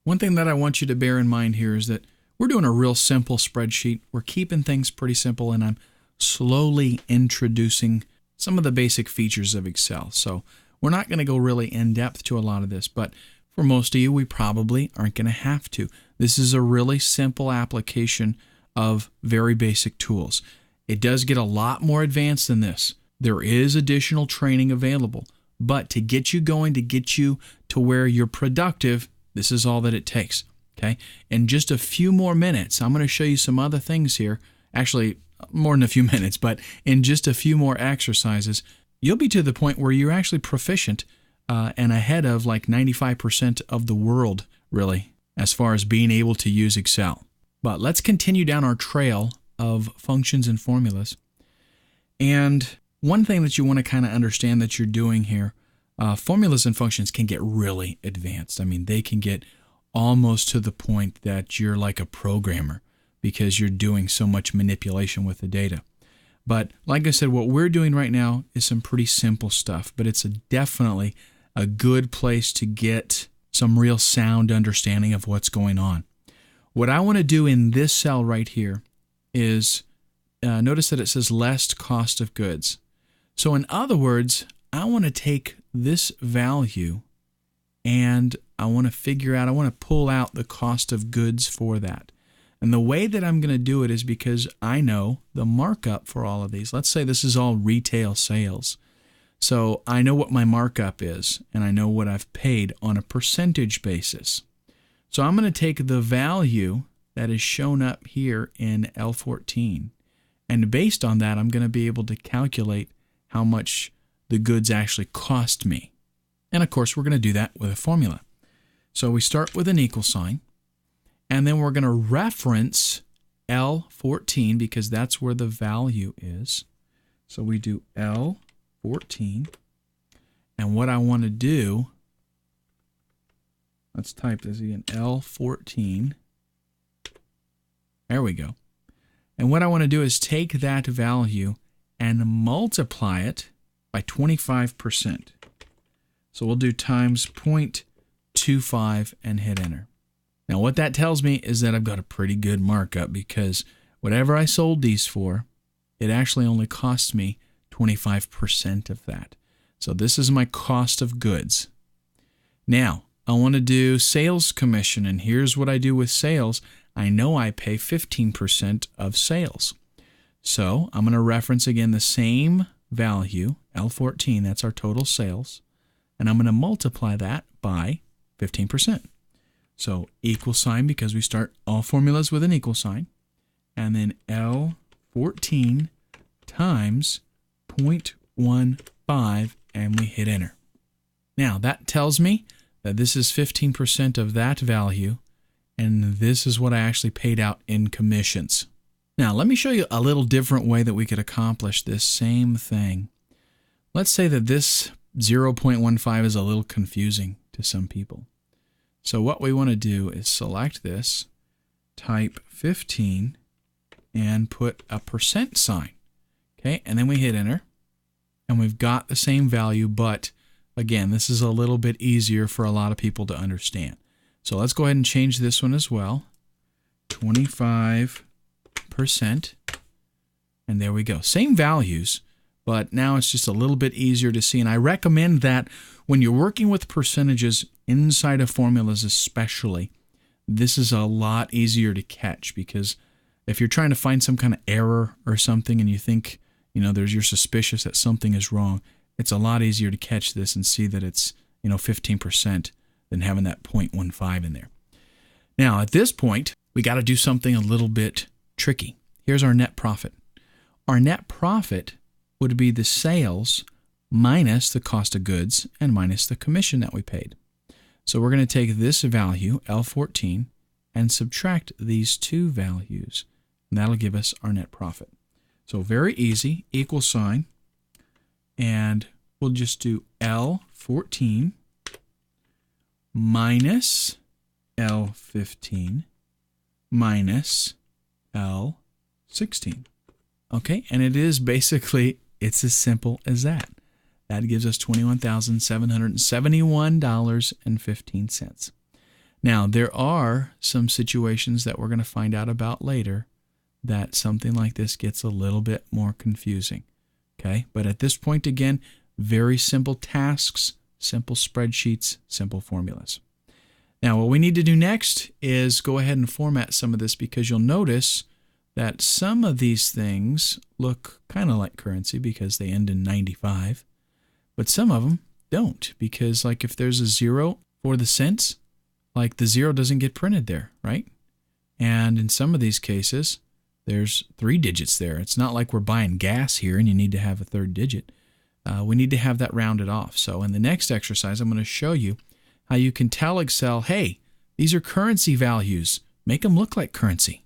One thing that I want you to bear in mind here is that we're doing a real simple spreadsheet. We're keeping things pretty simple, and I'm slowly introducing some of the basic features of Excel. So we're not going to go really in depth to a lot of this, but for most of you, we probably aren't going to have to. This is a really simple application of very basic tools. It does get a lot more advanced than this. There is additional training available, but to get you going, to get you to where you're productive, this is all that it takes. Okay? In just a few more minutes, I'm going to show you some other things here. Actually, more than a few minutes, but in just a few more exercises, you'll be to the point where you're actually proficient and ahead of like 95% of the world, really, as far as being able to use Excel. But let's continue down our trail of functions and formulas. And one thing that you want to kind of understand that you're doing here, formulas and functions can get really advanced. I mean, they can get almost to the point that you're like a programmer because you're doing so much manipulation with the data. But like I said, what we're doing right now is some pretty simple stuff, but it's definitely a good place to get some real sound understanding of what's going on. What I want to do in this cell right here is notice that it says less cost of goods. So in other words, I want to take this value and I want to pull out the cost of goods for that. And the way that I'm going to do it is because I know the markup for all of these. Let's say this is all retail sales. So I know what my markup is, and I know what I've paid on a percentage basis. So I'm going to take the value that is shown up here in L14, and based on that, I'm going to be able to calculate how much the goods actually cost me. And of course, we're going to do that with a formula. So we start with an equal sign, and then we're going to reference L14 because that's where the value is. So we do L14, and what I want to do, let's type this again, L14. There we go. And what I want to do is take that value and multiply it by 25%. So we'll do times 0.25 and hit enter. Now what that tells me is that I've got a pretty good markup because whatever I sold these for, it actually only costs me 25% of that. So this is my cost of goods. Now, I want to do sales commission, and here's what I do with sales. I know I pay 15% of sales. So I'm going to reference again the same value, L14, that's our total sales, and I'm going to multiply that by 15%. So equal sign, because we start all formulas with an equal sign, and then L14 times 0.15, and we hit enter. Now that tells me that this is 15% of that value, and this is what I actually paid out in commissions. Now let me show you a little different way that we could accomplish this same thing. Let's say that this 0.15 is a little confusing to some people. So what we want to do is select this, type 15, and put a percent sign. Okay, and then we hit enter, and we've got the same value, but again, this is a little bit easier for a lot of people to understand. So let's go ahead and change this one as well, 25%, and there we go. Same values, but now it's just a little bit easier to see, and I recommend that when you're working with percentages inside of formulas especially, this is a lot easier to catch, because if you're trying to find some kind of error or something and you think, you're suspicious that something is wrong, it's a lot easier to catch this and see that it's, 15% than having that 0.15 in there. Now, at this point, we got to do something a little bit tricky. Here's our net profit. Our net profit would be the sales minus the cost of goods and minus the commission that we paid. So we're going to take this value, L14, and subtract these two values, and that'll give us our net profit. So very easy, equal sign, and we'll just do L14 minus L15 minus L16. Okay, and it's as simple as that. That gives us $21,771.15. Now, there are some situations that we're going to find out about later that something like this gets a little bit more confusing. Okay, but at this point, again, very simple tasks, simple spreadsheets, simple formulas. Now, what we need to do next is go ahead and format some of this, because you'll notice that some of these things look kind of like currency because they end in 95, but some of them don't, because like if there's a 0 for the cents, like the 0 doesn't get printed there, right? And in some of these cases, there's 3 digits there. It's not like we're buying gas here and you need to have a third digit. We need to have that rounded off. So in the next exercise, I'm going to show you how you can tell Excel, hey, these are currency values. Make them look like currency.